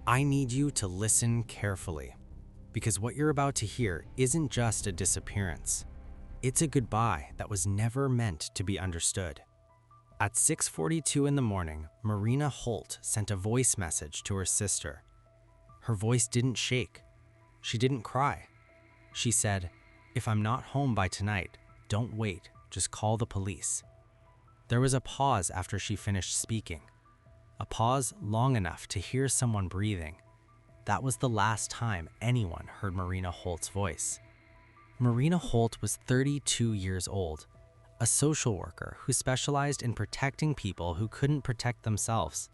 I need you to listen carefully, because what you're about to hear isn't just a disappearance. It's a goodbye that was never meant to be understood. At 6:42 in the morning, Marina Holt sent a voice message to her sister. Her voice didn't shake. She didn't cry. She said, "If I'm not home by tonight, don't wait, just call the police." There was a pause after she finished speaking. A pause long enough to hear someone breathing. That was the last time anyone heard Marina Holt's voice. Marina Holt was 32 years old, a social worker who specialized in protecting people who couldn't protect themselves.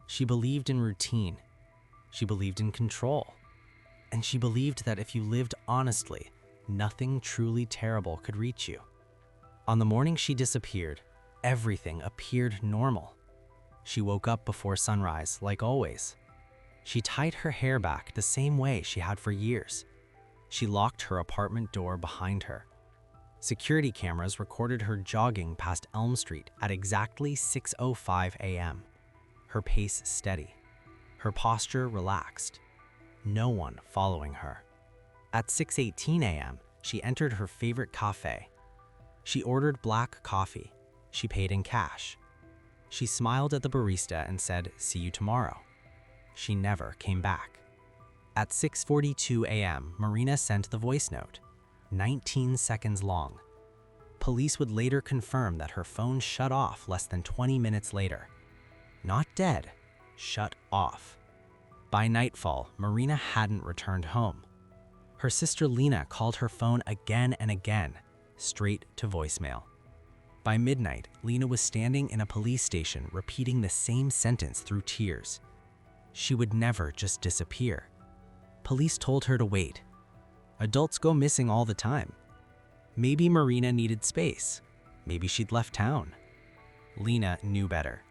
She believed in routine. She believed in control. And she believed that if you lived honestly, nothing truly terrible could reach you. On the morning she disappeared, everything appeared normal. She woke up before sunrise, like always. She tied her hair back the same way she had for years. She locked her apartment door behind her. Security cameras recorded her jogging past Elm Street at exactly 6:05 a.m. Her pace steady, her posture relaxed. No one following her. At 6:18 a.m., she entered her favorite cafe. She ordered black coffee. She paid in cash. She smiled at the barista and said, "See you tomorrow." She never came back. At 6:42 a.m., Marina sent the voice note, 19 seconds long. Police would later confirm that her phone shut off less than 20 minutes later. Not dead, shut off. By nightfall, Marina hadn't returned home. Her sister Lena called her phone again and again, straight to voicemail. By midnight, Lena was standing in a police station repeating the same sentence through tears. She would never just disappear. Police told her to wait. Adults go missing all the time. Maybe Marina needed space. Maybe she'd left town. Lena knew better.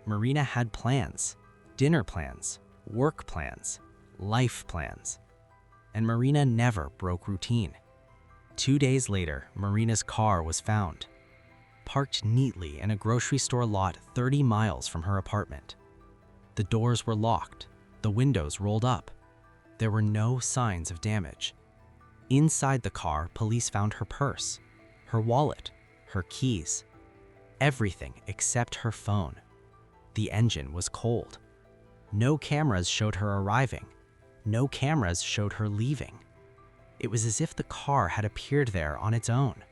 Marina had plans, dinner plans, work plans, life plans. And Marina never broke routine. 2 days later, Marina's car was found, parked neatly in a grocery store lot 30 miles from her apartment. The doors were locked, the windows rolled up. There were no signs of damage. Inside the car, police found her purse, her wallet, her keys, everything except her phone. The engine was cold. No cameras showed her arriving. No cameras showed her leaving. It was as if the car had appeared there on its own.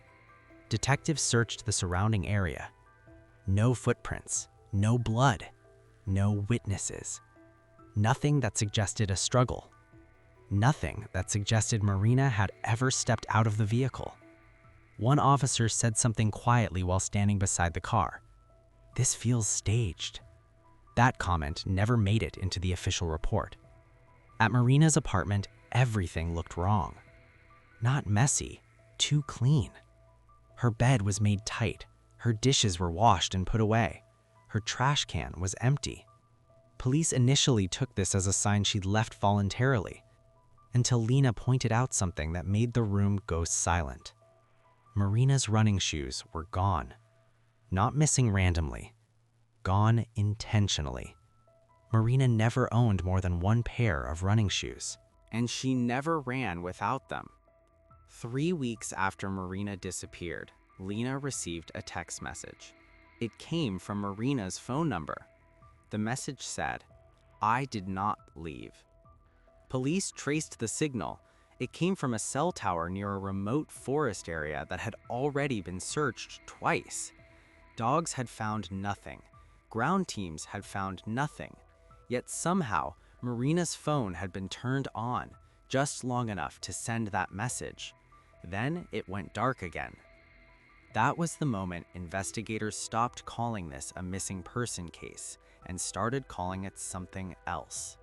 Detectives searched the surrounding area. No footprints, no blood, no witnesses. Nothing that suggested a struggle. Nothing that suggested Marina had ever stepped out of the vehicle. One officer said something quietly while standing beside the car. "This feels staged." That comment never made it into the official report. At Marina's apartment, everything looked wrong. Not messy, too clean. Her bed was made tight, her dishes were washed and put away, her trash can was empty. Police initially took this as a sign she'd left voluntarily, until Lena pointed out something that made the room go silent. Marina's running shoes were gone. Not missing randomly, gone intentionally. Marina never owned more than one pair of running shoes, and she never ran without them. 3 weeks after Marina disappeared, Lena received a text message. It came from Marina's phone number. The message said, "I did not leave." Police traced the signal. It came from a cell tower near a remote forest area that had already been searched twice. Dogs had found nothing. Ground teams had found nothing. Yet somehow, Marina's phone had been turned on just long enough to send that message. Then it went dark again. That was the moment investigators stopped calling this a missing person case and started calling it something else.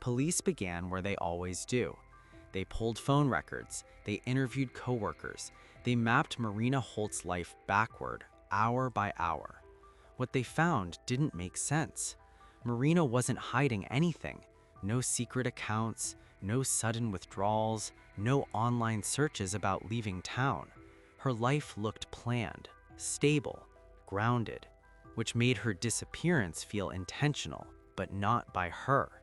Police began where they always do. They pulled phone records, they interviewed coworkers, they mapped Marina Holt's life backward, hour by hour. What they found didn't make sense. Marina wasn't hiding anything. No secret accounts, no sudden withdrawals, no online searches about leaving town. Her life looked planned, stable, grounded, which made her disappearance feel intentional, but not by her.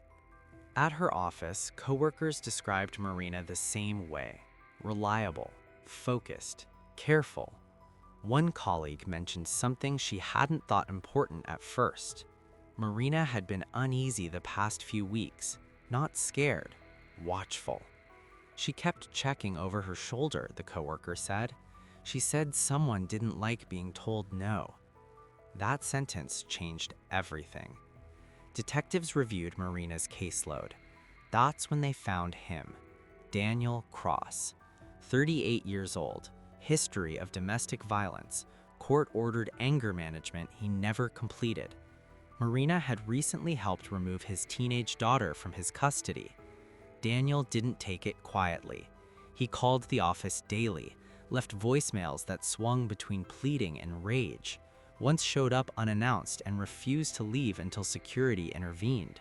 At her office, coworkers described Marina the same way: reliable, focused, careful. One colleague mentioned something she hadn't thought important at first. Marina had been uneasy the past few weeks, not scared, watchful. She kept checking over her shoulder, the coworker said. She said someone didn't like being told no. That sentence changed everything. Detectives reviewed Marina's caseload. That's when they found him, Daniel Cross, 38 years old, history of domestic violence, court-ordered anger management he never completed. Marina had recently helped remove his teenage daughter from his custody. Daniel didn't take it quietly. He called the office daily, left voicemails that swung between pleading and rage, once showed up unannounced and refused to leave until security intervened.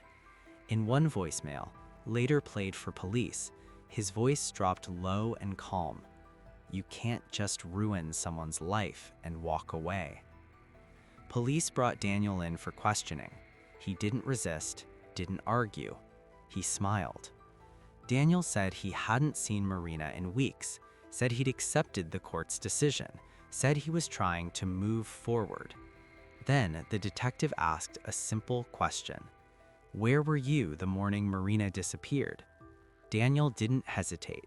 In one voicemail, later played for police, his voice dropped low and calm. You can't just ruin someone's life and walk away. Police brought Daniel in for questioning. He didn't resist, didn't argue. He smiled. Daniel said he hadn't seen Marina in weeks, said he'd accepted the court's decision, said he was trying to move forward. Then the detective asked a simple question. Where were you the morning Marina disappeared? Daniel didn't hesitate.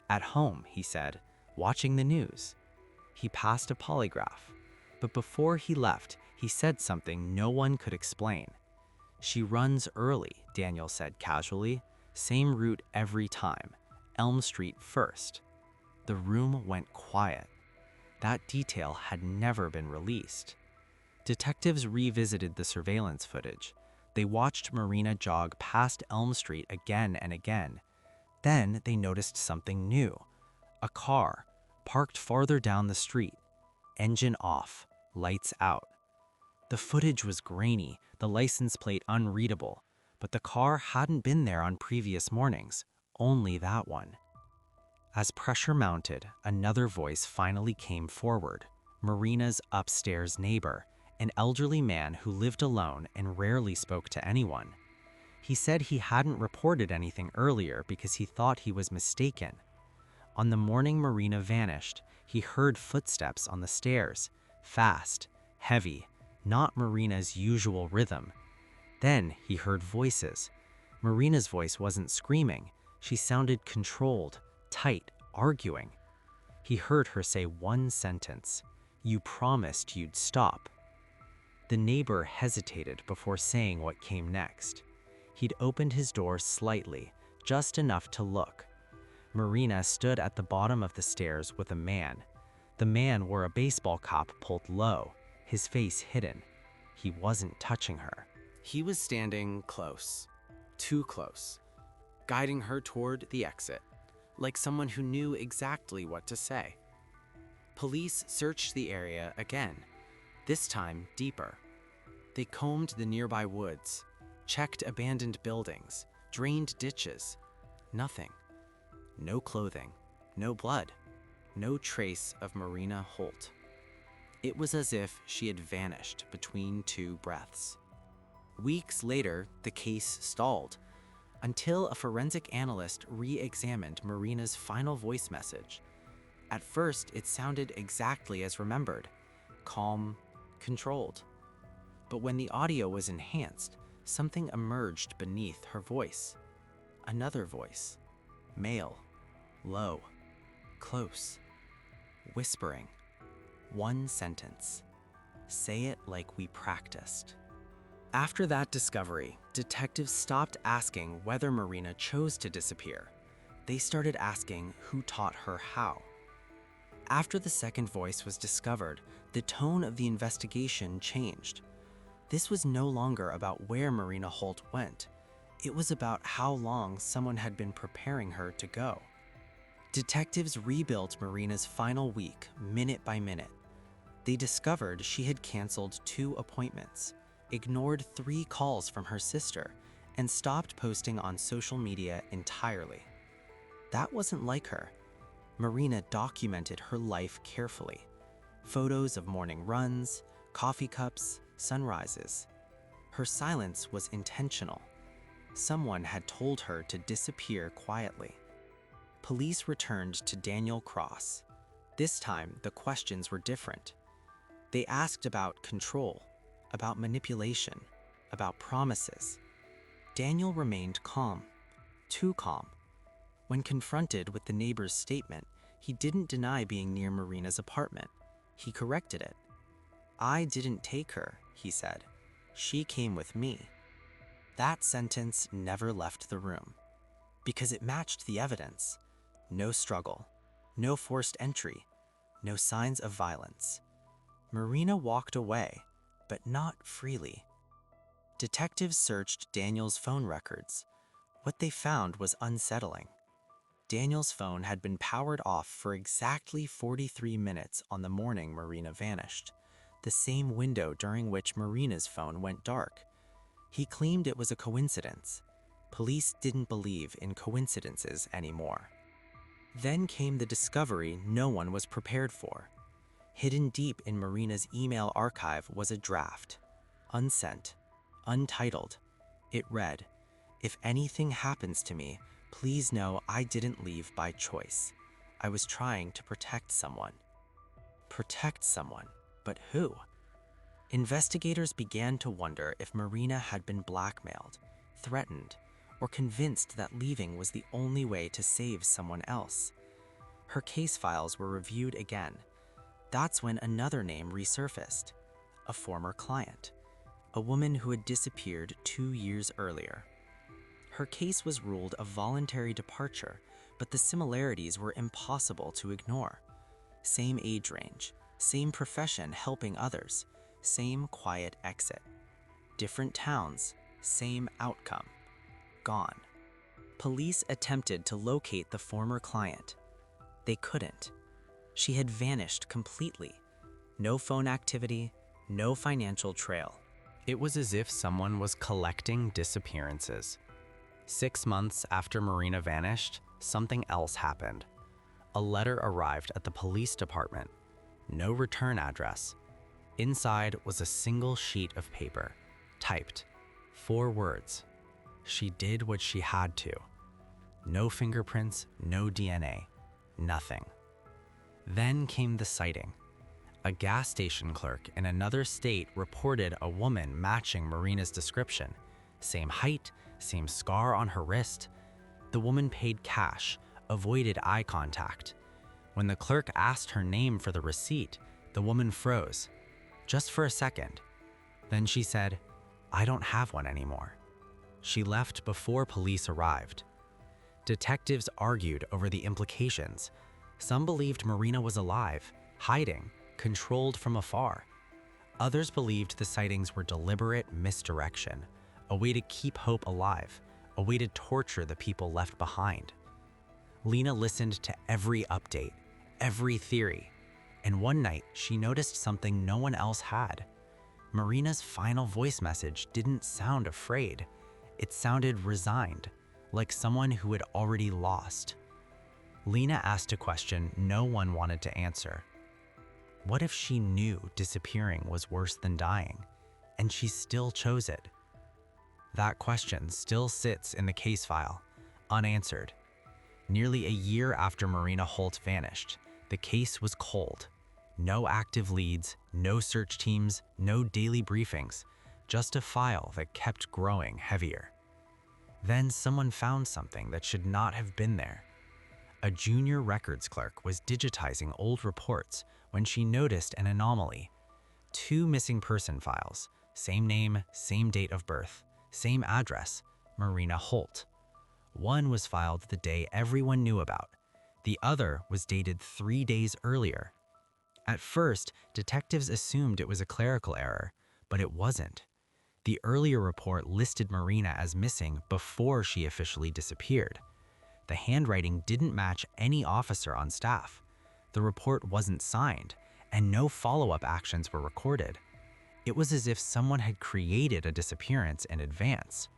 At home, he said, watching the news. He passed a polygraph. But before he left, he said something no one could explain. She runs early, Daniel said casually. Same route every time. Elm Street first. The room went quiet. That detail had never been released. Detectives revisited the surveillance footage. They watched Marina jog past Elm Street again and again. Then they noticed something new. A car, parked farther down the street. Engine off, lights out. The footage was grainy, the license plate unreadable, but the car hadn't been there on previous mornings, only that one. As pressure mounted, another voice finally came forward, Marina's upstairs neighbor, an elderly man who lived alone and rarely spoke to anyone. He said he hadn't reported anything earlier because he thought he was mistaken. On the morning Marina vanished, he heard footsteps on the stairs, fast, heavy, not Marina's usual rhythm. Then he heard voices. Marina's voice wasn't screaming. She sounded controlled, tight, arguing. He heard her say one sentence, "You promised you'd stop." The neighbor hesitated before saying what came next. He'd opened his door slightly, just enough to look. Marina stood at the bottom of the stairs with a man. The man wore a baseball cap pulled low, his face hidden. He wasn't touching her. He was standing close, too close, guiding her toward the exit, like someone who knew exactly what to say. Police searched the area again, this time deeper. They combed the nearby woods, checked abandoned buildings, drained ditches. Nothing. No clothing, no blood, no trace of Marina Holt. It was as if she had vanished between two breaths. Weeks later, the case stalled until a forensic analyst re-examined Marina's final voice message. At first, it sounded exactly as remembered, calm, controlled. But when the audio was enhanced, something emerged beneath her voice. Another voice, male, low, close, whispering. One sentence. Say it like we practiced. After that discovery, detectives stopped asking whether Marina chose to disappear. They started asking who taught her how. After the second voice was discovered, the tone of the investigation changed. This was no longer about where Marina Holt went. It was about how long someone had been preparing her to go. Detectives rebuilt Marina's final week, minute by minute. They discovered she had canceled 2 appointments, ignored 3 calls from her sister, and stopped posting on social media entirely. That wasn't like her. Marina documented her life carefully. Photos of morning runs, coffee cups, sunrises. Her silence was intentional. Someone had told her to disappear quietly. Police returned to Daniel Cross. This time, the questions were different. They asked about control, about manipulation, about promises. Daniel remained calm, too calm. When confronted with the neighbor's statement, he didn't deny being near Marina's apartment. He corrected it. "I didn't take her," he said. "She came with me." That sentence never left the room, because it matched the evidence. No struggle, no forced entry, no signs of violence. Marina walked away, but not freely. Detectives searched Daniel's phone records. What they found was unsettling. Daniel's phone had been powered off for exactly 43 minutes on the morning Marina vanished, the same window during which Marina's phone went dark. He claimed it was a coincidence. Police didn't believe in coincidences anymore. Then came the discovery no one was prepared for. Hidden deep in Marina's email archive was a draft, unsent, untitled. It read, "If anything happens to me, please know I didn't leave by choice. I was trying to protect someone." Protect someone, but who? Investigators began to wonder if Marina had been blackmailed, threatened, or convinced that leaving was the only way to save someone else. Her case files were reviewed again. That's when another name resurfaced, a former client, a woman who had disappeared 2 years earlier. Her case was ruled a voluntary departure, but the similarities were impossible to ignore. Same age range, same profession helping others, same quiet exit. Different towns, same outcome. Gone. Police attempted to locate the former client. They couldn't. She had vanished completely. No phone activity, no financial trail. It was as if someone was collecting disappearances. 6 months after Marina vanished, something else happened. A letter arrived at the police department. No return address. Inside was a single sheet of paper, typed. 4 words. She did what she had to. No fingerprints, no DNA, nothing. Then came the sighting. A gas station clerk in another state reported a woman matching Marina's description. Same height, same scar on her wrist. The woman paid cash, avoided eye contact. When the clerk asked her name for the receipt, the woman froze. Just for a second. Then she said, "I don't have one anymore." She left before police arrived. Detectives argued over the implications. Some believed Marina was alive, hiding, controlled from afar. Others believed the sightings were deliberate misdirection, a way to keep hope alive, a way to torture the people left behind. Lena listened to every update, every theory, and one night she noticed something no one else had. Marina's final voice message didn't sound afraid. It sounded resigned, like someone who had already lost. Lena asked a question no one wanted to answer. What if she knew disappearing was worse than dying, and she still chose it? That question still sits in the case file, unanswered. Nearly a year after Marina Holt vanished, the case was cold. No active leads, no search teams, no daily briefings, just a file that kept growing heavier. Then someone found something that should not have been there. A junior records clerk was digitizing old reports when she noticed an anomaly. 2 missing person files, same name, same date of birth, same address, Marina Holt. One was filed the day everyone knew about. The other was dated 3 days earlier. At first, detectives assumed it was a clerical error, but it wasn't. The earlier report listed Marina as missing before she officially disappeared. The handwriting didn't match any officer on staff. The report wasn't signed, and no follow-up actions were recorded. It was as if someone had created a disappearance in advance.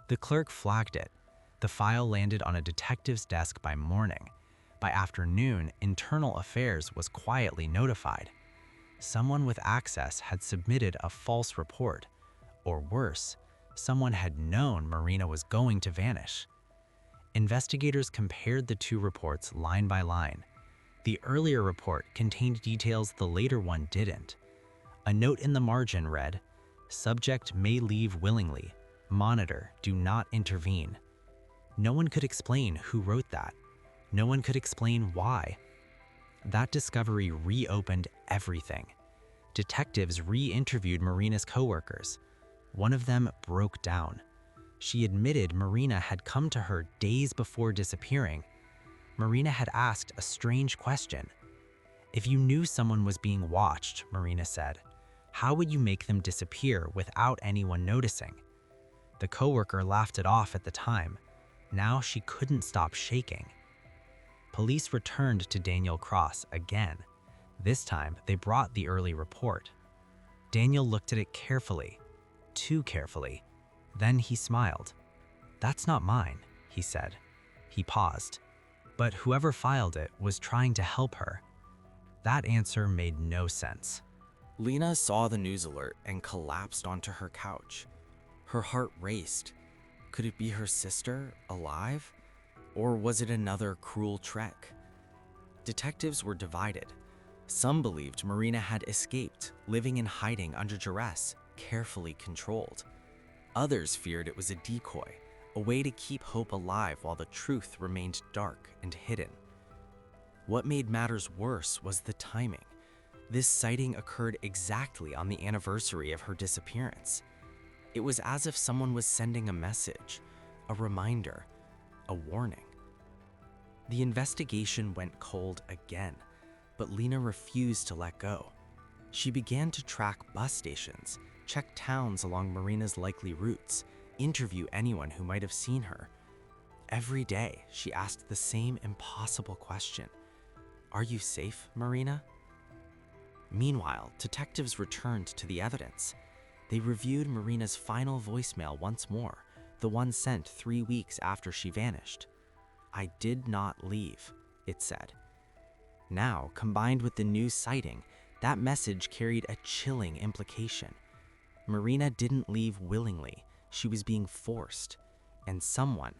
The clerk flagged it. The file landed on a detective's desk by morning. By afternoon, Internal Affairs was quietly notified. Someone with access had submitted a false report. Or worse, Someone had known Marina was going to vanish. Investigators compared the two reports line by line. The earlier report contained details the later one didn't. A note in the margin read, "Subject may leave willingly. Monitor, do not intervene." No one could explain who wrote that. No one could explain why. That discovery reopened everything. Detectives re-interviewed Marina's coworkers. One of them broke down. She admitted Marina had come to her days before disappearing. Marina had asked a strange question. "If you knew someone was being watched," Marina said, "how would you make them disappear without anyone noticing?" The coworker laughed it off at the time. Now she couldn't stop shaking. Police returned to Daniel Cross again. This time, they brought the early report. Daniel looked at it carefully, too carefully. Then he smiled. "That's not mine," he said. He paused. But whoever filed it was trying to help her. That answer made no sense. Lena saw the news alert and collapsed onto her couch. Her heart raced. Could it be her sister, alive? Or was it another cruel trick? Detectives were divided. Some believed Marina had escaped, living in hiding under duress, carefully controlled. Others feared it was a decoy, a way to keep hope alive while the truth remained dark and hidden. What made matters worse was the timing. This sighting occurred exactly on the anniversary of her disappearance. It was as if someone was sending a message, a reminder, a warning. The investigation went cold again, but Lena refused to let go. She began to track bus stations, check towns along Marina's likely routes, interview anyone who might have seen her. Every day, she asked the same impossible question: "Are you safe, Marina?" Meanwhile, detectives returned to the evidence. They reviewed Marina's final voicemail once more, the one sent 3 weeks after she vanished. "I did not leave," it said. Now, combined with the new sighting, that message carried a chilling implication. Marina didn't leave willingly, she was being forced. And someone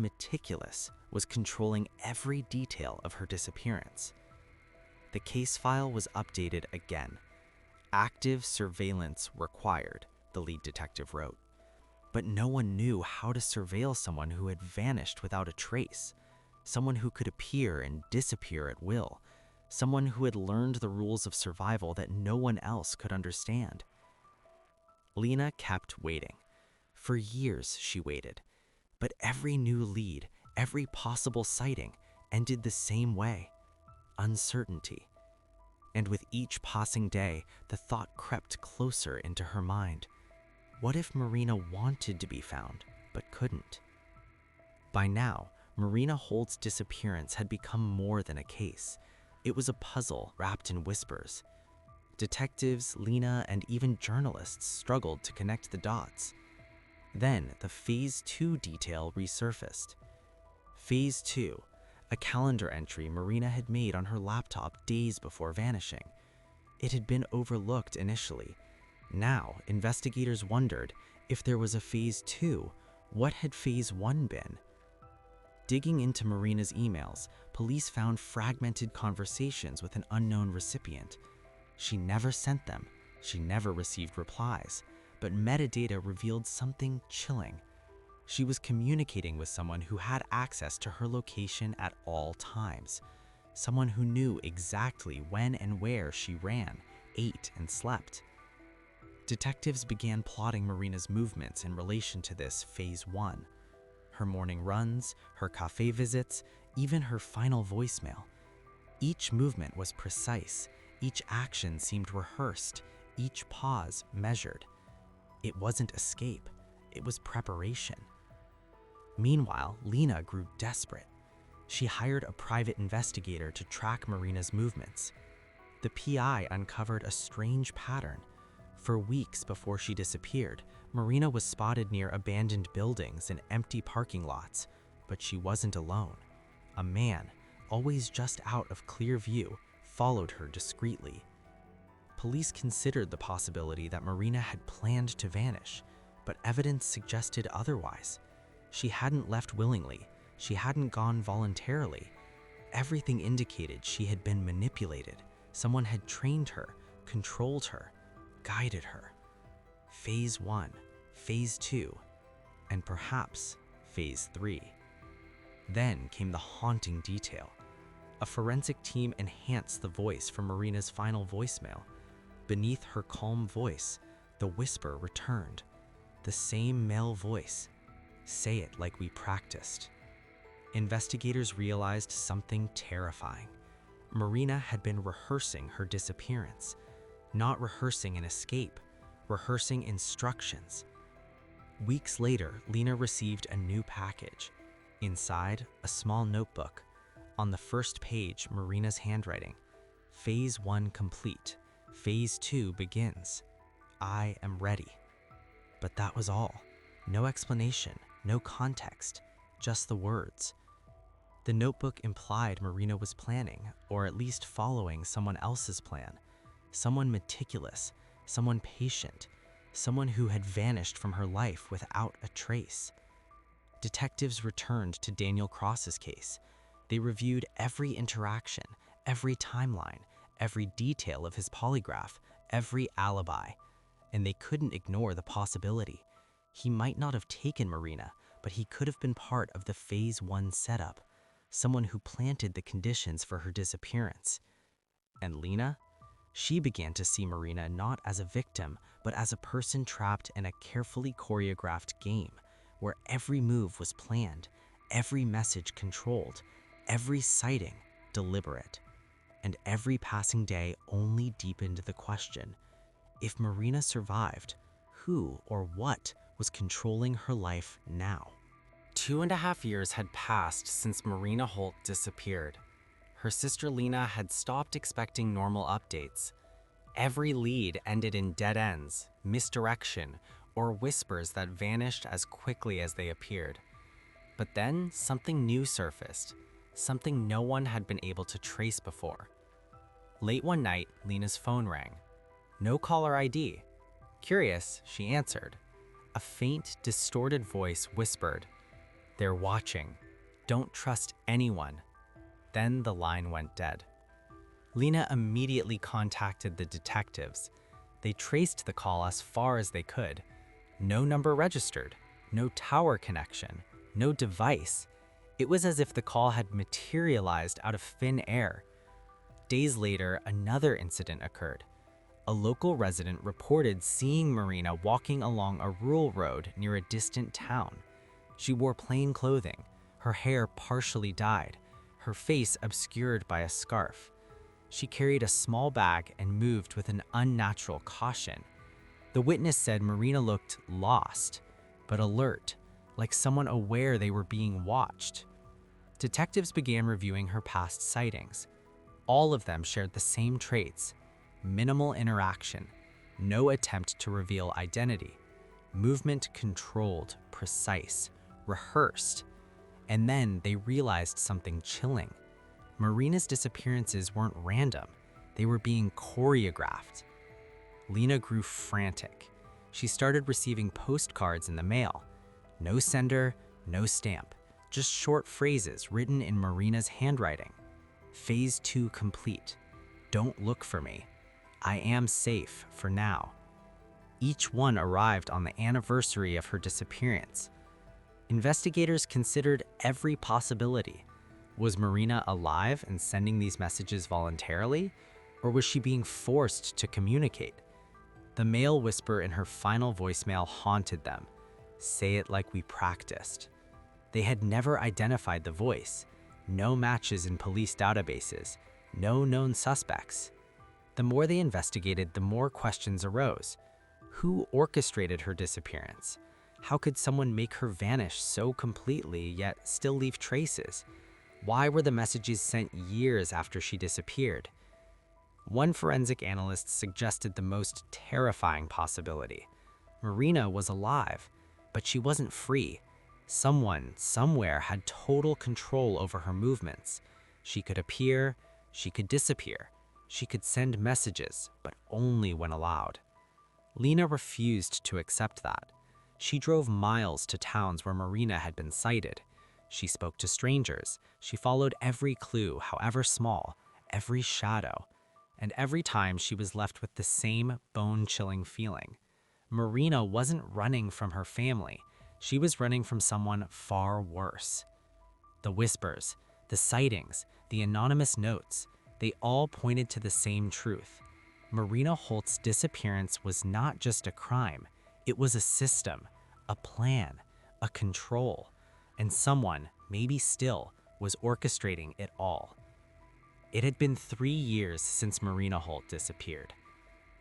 meticulous, was controlling every detail of her disappearance. The case file was updated again. "Active surveillance required," the lead detective wrote. But no one knew how to surveil someone who had vanished without a trace, someone who could appear and disappear at will, someone who had learned the rules of survival that no one else could understand. Lena kept waiting. For years she waited, but every new lead, every possible sighting, ended the same way: uncertainty. And with each passing day, the thought crept closer into her mind. What if Marina wanted to be found, but couldn't? By now, Marina Holt's disappearance had become more than a case. It was a puzzle wrapped in whispers. Detectives, Lena, and even journalists struggled to connect the dots. Then, the Phase 2 detail resurfaced. Phase 2, a calendar entry Marina had made on her laptop days before vanishing. It had been overlooked initially. Now, investigators wondered, if there was a Phase 2, what had Phase 1 been? Digging into Marina's emails, police found fragmented conversations with an unknown recipient. She never sent them, she never received replies, but metadata revealed something chilling. She was communicating with someone who had access to her location at all times, someone who knew exactly when and where she ran, ate, and slept. Detectives began plotting Marina's movements in relation to this Phase 1. Her morning runs, her cafe visits, even her final voicemail. Each movement was precise, each action seemed rehearsed, each pause measured. It wasn't escape, it was preparation. Meanwhile, Lena grew desperate. She hired a private investigator to track Marina's movements. The PI uncovered a strange pattern. For weeks before she disappeared, Marina was spotted near abandoned buildings and empty parking lots, but she wasn't alone. A man, always just out of clear view, followed her discreetly. Police considered the possibility that Marina had planned to vanish. but evidence suggested otherwise. She hadn't left willingly. She hadn't gone voluntarily. Everything indicated she had been manipulated. Someone had trained her, controlled her, guided her. Phase 1, Phase 2, and perhaps Phase 3. Then came the haunting detail. A forensic team enhanced the voice from Marina's final voicemail. Beneath her calm voice, the whisper returned. The same male voice. Say it like we practiced. Investigators realized something terrifying. Marina had been rehearsing her disappearance. Not rehearsing an escape, rehearsing instructions. Weeks later, Lena received a new package. Inside, a small notebook. On the first page, Marina's handwriting. Phase 1 complete. Phase 2 begins. I am ready. But that was all. No explanation, no context, just the words. The notebook implied Marina was planning, or at least following someone else's plan. Someone meticulous, someone patient, someone who had vanished from her life without a trace. Detectives returned to Daniel Cross's case. They reviewed every interaction, every timeline, every detail of his polygraph, every alibi, and they couldn't ignore the possibility. He might not have taken Marina, but he could have been part of the Phase 1 setup, someone who planted the conditions for her disappearance. And Lena? She began to see Marina not as a victim, but as a person trapped in a carefully choreographed game, where every move was planned, every message controlled, every sighting deliberate. And every passing day only deepened the question. If Marina survived, who or what was controlling her life now? 2.5 years had passed since Marina Holt disappeared. Her sister Lena had stopped expecting normal updates. Every lead ended in dead ends, misdirection, or whispers that vanished as quickly as they appeared. But then something new surfaced, something no one had been able to trace before. Late one night, Lena's phone rang. No caller ID. Curious, she answered. A faint, distorted voice whispered, "They're watching. Don't trust anyone." Then the line went dead. Lena immediately contacted the detectives. They traced the call as far as they could. No number registered, no tower connection, no device. It was as if the call had materialized out of thin air. Days later, another incident occurred. A local resident reported seeing Marina walking along a rural road near a distant town. She wore plain clothing, her hair partially dyed, her face obscured by a scarf. She carried a small bag and moved with an unnatural caution. The witness said Marina looked lost, but alert, like someone aware they were being watched. Detectives began reviewing her past sightings. All of them shared the same traits: minimal interaction, no attempt to reveal identity, movement controlled, precise, rehearsed. And then they realized something chilling. Marina's disappearances weren't random, they were being choreographed. Lena grew frantic. She started receiving postcards in the mail. No sender, no stamp, just short phrases written in Marina's handwriting. Phase 2 complete. Don't look for me. I am safe for now. Each one arrived on the anniversary of her disappearance. Investigators considered every possibility. Was Marina alive and sending these messages voluntarily, or was she being forced to communicate? The male whisper in her final voicemail haunted them. Say it like we practiced. They had never identified the voice. No matches in police databases. No known suspects. The more they investigated, the more questions arose. Who orchestrated her disappearance? How could someone make her vanish so completely, yet still leave traces? Why were the messages sent years after she disappeared? One forensic analyst suggested the most terrifying possibility. Marina was alive, but she wasn't free. Someone, somewhere, had total control over her movements. She could appear, she could disappear, she could send messages, but only when allowed. Lena refused to accept that. She drove miles to towns where Marina had been sighted. She spoke to strangers. She followed every clue, however small, every shadow. And every time she was left with the same bone-chilling feeling. Marina wasn't running from her family. She was running from someone far worse. The whispers, the sightings, the anonymous notes, they all pointed to the same truth. Marina Holt's disappearance was not just a crime. It was a system, a plan, a control, and someone, maybe still, was orchestrating it all. It had been 3 years since Marina Holt disappeared.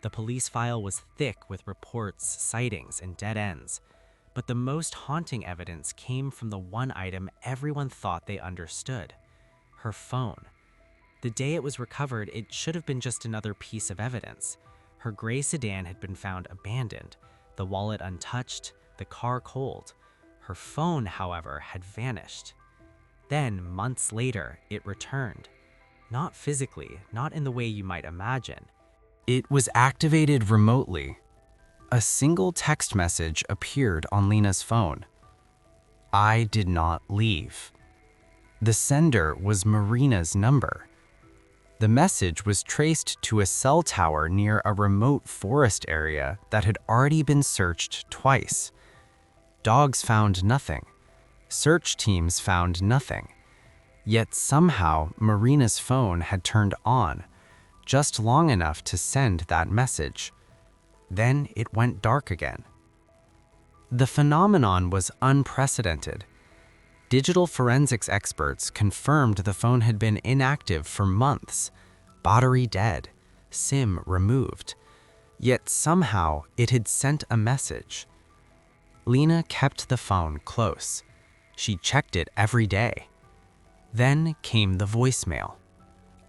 The police file was thick with reports, sightings, and dead ends. But the most haunting evidence came from the one item everyone thought they understood: her phone. The day it was recovered, it should have been just another piece of evidence. Her gray sedan had been found abandoned, the wallet untouched, the car cold. Her phone, however, had vanished. Then, months later, it returned. Not physically, not in the way you might imagine. It was activated remotely. A single text message appeared on Lena's phone. "I did not leave." The sender was Marina's number. The message was traced to a cell tower near a remote forest area that had already been searched twice. Dogs found nothing. Search teams found nothing. Yet somehow Marina's phone had turned on, just long enough to send that message. Then it went dark again. The phenomenon was unprecedented. Digital forensics experts confirmed the phone had been inactive for months, battery dead, SIM removed. Yet somehow it had sent a message. Lena kept the phone close. She checked it every day. Then came the voicemail.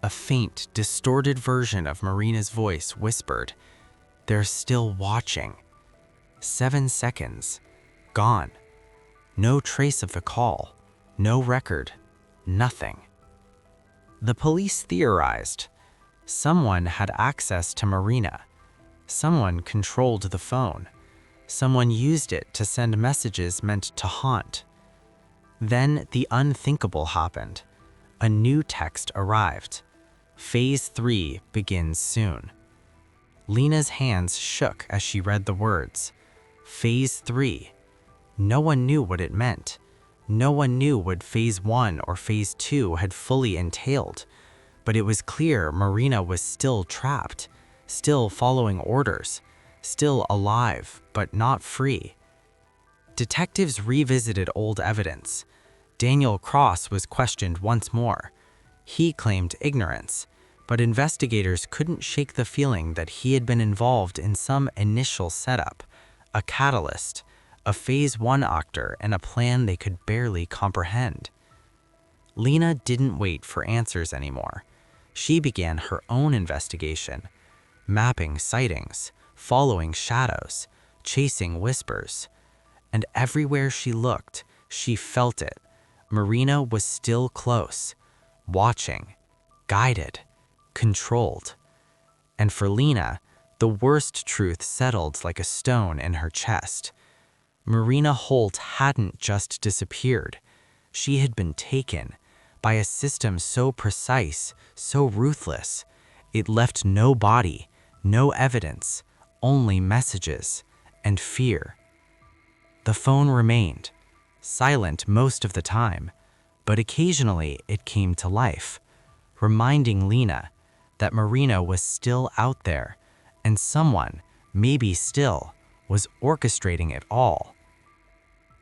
A faint, distorted version of Marina's voice whispered, "They're still watching." 7 seconds. Gone. No trace of the call. No record. Nothing. The police theorized. Someone had access to Marina. Someone controlled the phone. Someone used it to send messages meant to haunt. Then the unthinkable happened. A new text arrived. Phase 3 begins soon. Lena's hands shook as she read the words. Phase 3. No one knew what it meant. No one knew what Phase 1 or Phase 2 had fully entailed. But it was clear Marina was still trapped, still following orders, still alive, but not free. Detectives revisited old evidence. Daniel Cross was questioned once more. He claimed ignorance, but investigators couldn't shake the feeling that he had been involved in some initial setup, a catalyst, a Phase 1 actor, and a plan they could barely comprehend. Lena didn't wait for answers anymore. She began her own investigation, mapping sightings, following shadows, chasing whispers. And everywhere she looked, she felt it. Marina was still close, watching, guided, controlled. And for Lena, the worst truth settled like a stone in her chest. Marina Holt hadn't just disappeared. She had been taken by a system so precise, so ruthless. It left no body, no evidence, only messages and fear. The phone remained, silent most of the time, but occasionally it came to life, reminding Lena that Marina was still out there, and someone, maybe still, was orchestrating it all.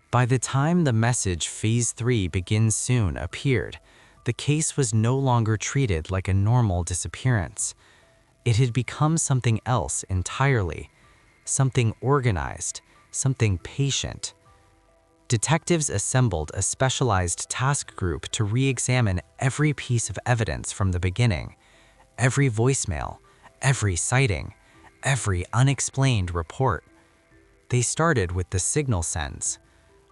By the time the message Phase 3 begins soon appeared, the case was no longer treated like a normal disappearance. It had become something else entirely, something organized, something patient. Detectives assembled a specialized task group to re-examine every piece of evidence from the beginning, every voicemail, every sighting, every unexplained report. They started with the signal sends.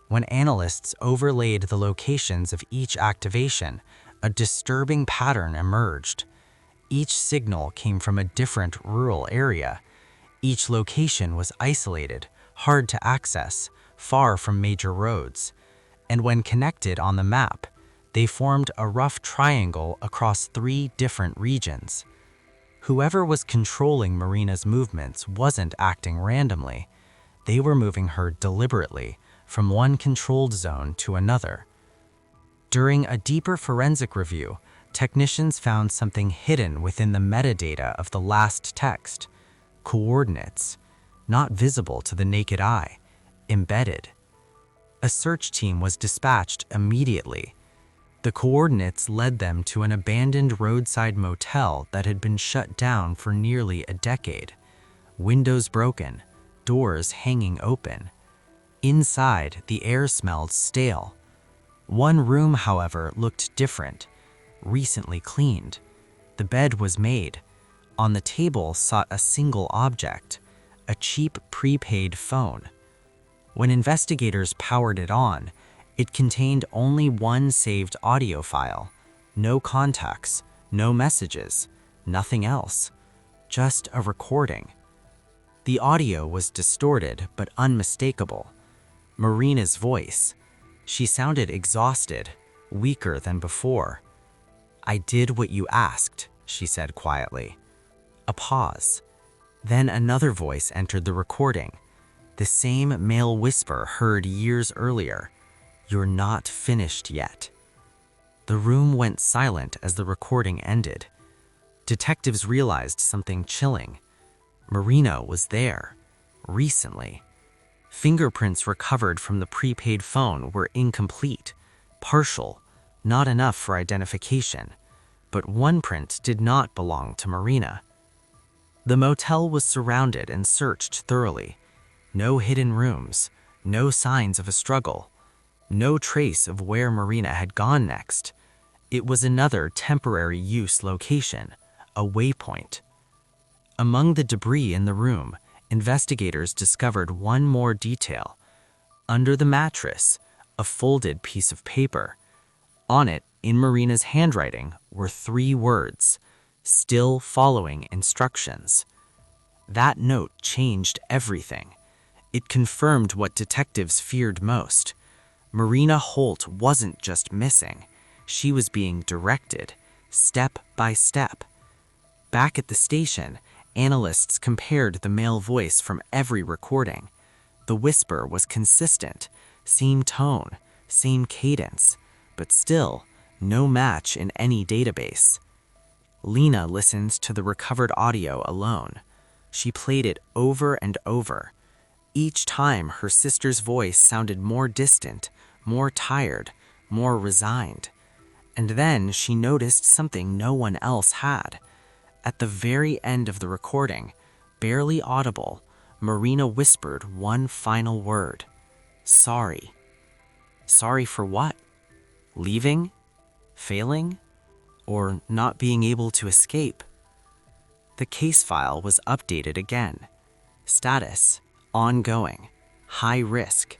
When analysts overlaid the locations of each activation, a disturbing pattern emerged. Each signal came from a different rural area. Each location was isolated, hard to access, far from major roads, and when connected on the map, they formed a rough triangle across 3 different regions. Whoever was controlling Marina's movements wasn't acting randomly. They were moving her deliberately from one controlled zone to another. During a deeper forensic review, technicians found something hidden within the metadata of the last text: coordinates, not visible to the naked eye, embedded. A search team was dispatched immediately. The coordinates led them to an abandoned roadside motel that had been shut down for nearly a decade. Windows broken, doors hanging open. Inside, the air smelled stale. One room, however, looked different, recently cleaned. The bed was made. On the table sat a single object, a cheap prepaid phone. When investigators powered it on, it contained only one saved audio file. No contacts, no messages, nothing else. Just a recording. The audio was distorted but unmistakable. Marina's voice. She sounded exhausted, weaker than before. "I did what you asked," she said quietly. A pause. Then another voice entered the recording. The same male whisper heard years earlier. "You're not finished yet." The room went silent as the recording ended. Detectives realized something chilling. Marina was there, recently. Fingerprints recovered from the prepaid phone were incomplete, partial, not enough for identification. But one print did not belong to Marina. The motel was surrounded and searched thoroughly. No hidden rooms, no signs of a struggle, no trace of where Marina had gone next. It was another temporary use location, a waypoint. Among the debris in the room, investigators discovered one more detail. Under the mattress, a folded piece of paper. On it, in Marina's handwriting, were 3 words: "Still following instructions." That note changed everything. It confirmed what detectives feared most. Marina Holt wasn't just missing. She was being directed, step by step. Back at the station, analysts compared the male voice from every recording. The whisper was consistent, same tone, same cadence, but still, no match in any database. Lena listened to the recovered audio alone. She played it over and over. Each time, her sister's voice sounded more distant, more tired, more resigned. And then she noticed something no one else had. At the very end of the recording, barely audible, Marina whispered one final word: "Sorry." Sorry for what? Leaving? Failing? Or not being able to escape? The case file was updated again. Status: ongoing, high risk,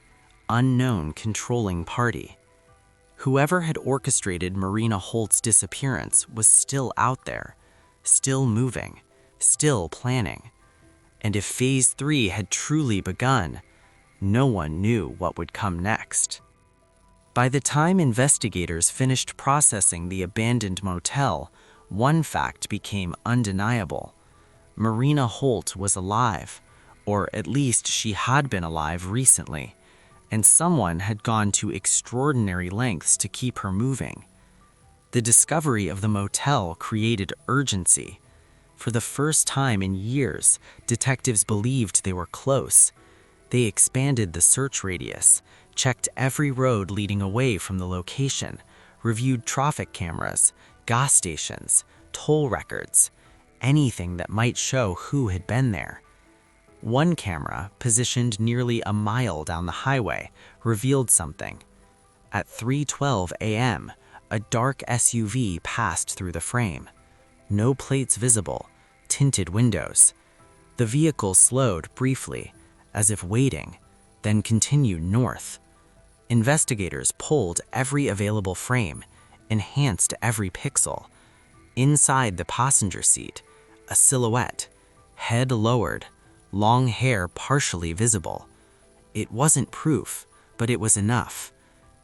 unknown controlling party. Whoever had orchestrated Marina Holt's disappearance was still out there, still moving, still planning. And if Phase 3 had truly begun, no one knew what would come next. By the time investigators finished processing the abandoned motel, one fact became undeniable. Marina Holt was alive, or at least she had been alive recently, and someone had gone to extraordinary lengths to keep her moving. The discovery of the motel created urgency. For the first time in years, detectives believed they were close. They expanded the search radius, checked every road leading away from the location, reviewed traffic cameras, gas stations, toll records, anything that might show who had been there. One camera, positioned nearly a mile down the highway, revealed something. At 3:12 a.m., a dark SUV passed through the frame. No plates visible, tinted windows. The vehicle slowed briefly, as if waiting, then continued north. Investigators pulled every available frame, enhanced every pixel. Inside the passenger seat, a silhouette, head lowered, long hair partially visible. It wasn't proof, but it was enough.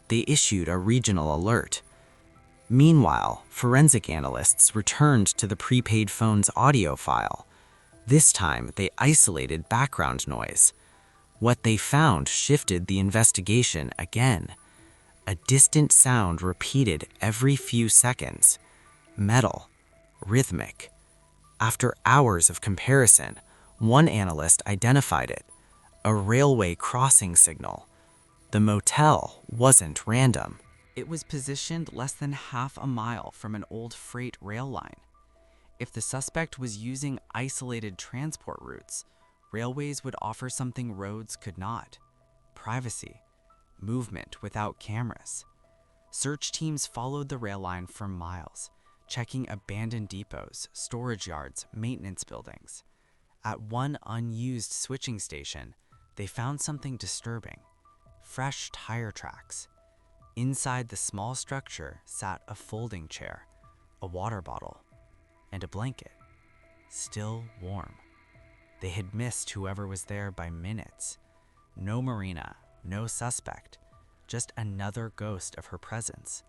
They issued a regional alert. Meanwhile, forensic analysts returned to the prepaid phone's audio file. This time, they isolated background noise. What they found shifted the investigation again. A distant sound repeated every few seconds. Metal. Rhythmic. After hours of comparison, one analyst identified it. A railway crossing signal. The motel wasn't random. It was positioned less than half a mile from an old freight rail line. If the suspect was using isolated transport routes, railways would offer something roads could not: privacy, movement without cameras. Search teams followed the rail line for miles, checking abandoned depots, storage yards, maintenance buildings. At one unused switching station, they found something disturbing: fresh tire tracks. Inside the small structure sat a folding chair, a water bottle, and a blanket, still warm. They had missed whoever was there by minutes. No Marina, no suspect, just another ghost of her presence.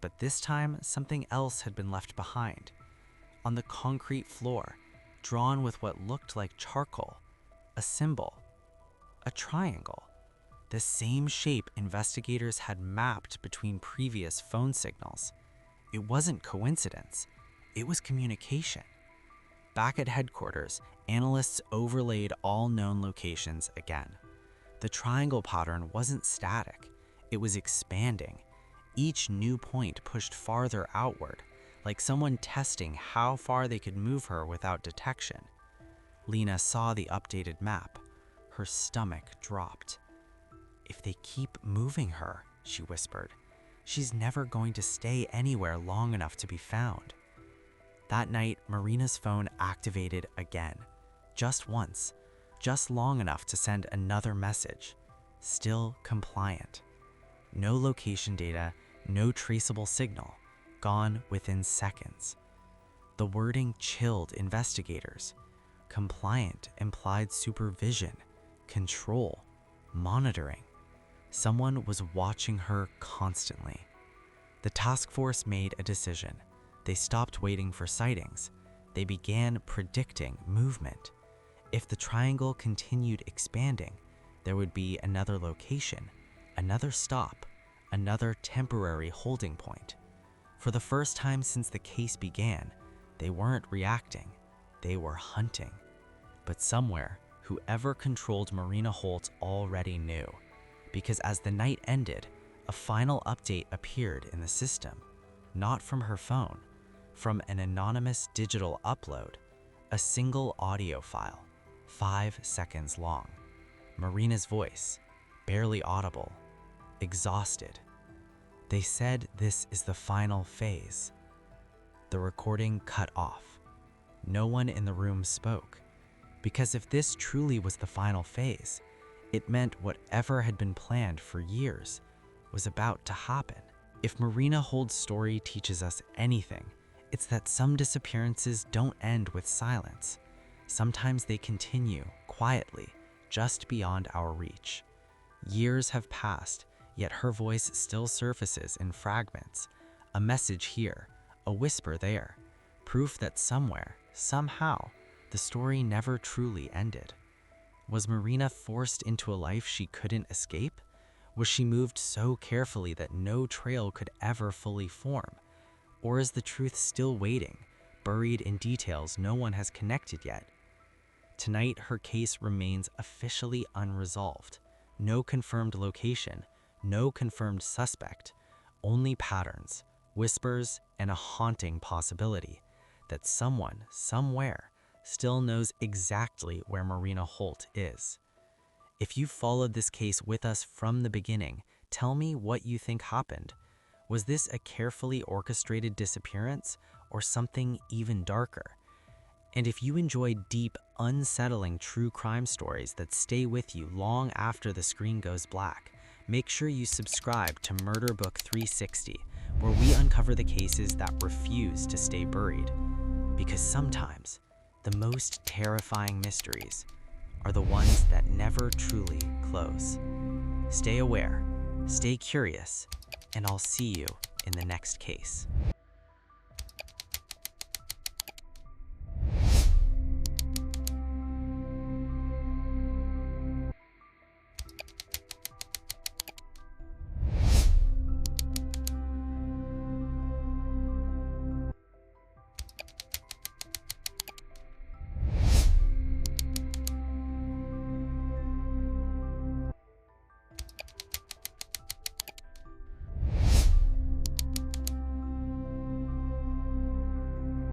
But this time, something else had been left behind. On the concrete floor, drawn with what looked like charcoal, a symbol, a triangle. The same shape investigators had mapped between previous phone signals. It wasn't coincidence, it was communication. Back at headquarters, analysts overlaid all known locations again. The triangle pattern wasn't static, it was expanding. Each new point pushed farther outward, like someone testing how far they could move her without detection. Lena saw the updated map. Her stomach dropped. "If they keep moving her," she whispered, "she's never going to stay anywhere long enough to be found." That night, Marina's phone activated again. Just once. Just long enough to send another message. Still compliant. No location data, no traceable signal. Gone within seconds. The wording chilled investigators. Compliant implied supervision, control, monitoring. Someone was watching her constantly. The task force made a decision. They stopped waiting for sightings. They began predicting movement. If the triangle continued expanding, there would be another location, another stop, another temporary holding point. For the first time since the case began, they weren't reacting, they were hunting. But somewhere, whoever controlled Marina Holt already knew. Because as the night ended, a final update appeared in the system. Not from her phone, from an anonymous digital upload. A single audio file, 5 seconds long. Marina's voice, barely audible, exhausted. They said this is the final phase. The recording cut off. No one in the room spoke. Because if this truly was the final phase, it meant whatever had been planned for years was about to happen. If Marina Holt's story teaches us anything, it's that some disappearances don't end with silence. Sometimes they continue quietly, just beyond our reach. Years have passed, yet her voice still surfaces in fragments. A message here, a whisper there. Proof that somewhere, somehow, the story never truly ended. Was Marina forced into a life she couldn't escape? Was she moved so carefully that no trail could ever fully form? Or is the truth still waiting, buried in details no one has connected yet? Tonight, her case remains officially unresolved. No confirmed location, no confirmed suspect, only patterns, whispers, and a haunting possibility that someone, somewhere, still knows exactly where Marina Holt is. If you followed this case with us from the beginning, tell me what you think happened. Was this a carefully orchestrated disappearance or something even darker? And if you enjoy deep, unsettling true crime stories that stay with you long after the screen goes black, make sure you subscribe to Murder Book 360, where we uncover the cases that refuse to stay buried. Because sometimes, the most terrifying mysteries are the ones that never truly close. Stay aware, stay curious, and I'll see you in the next case.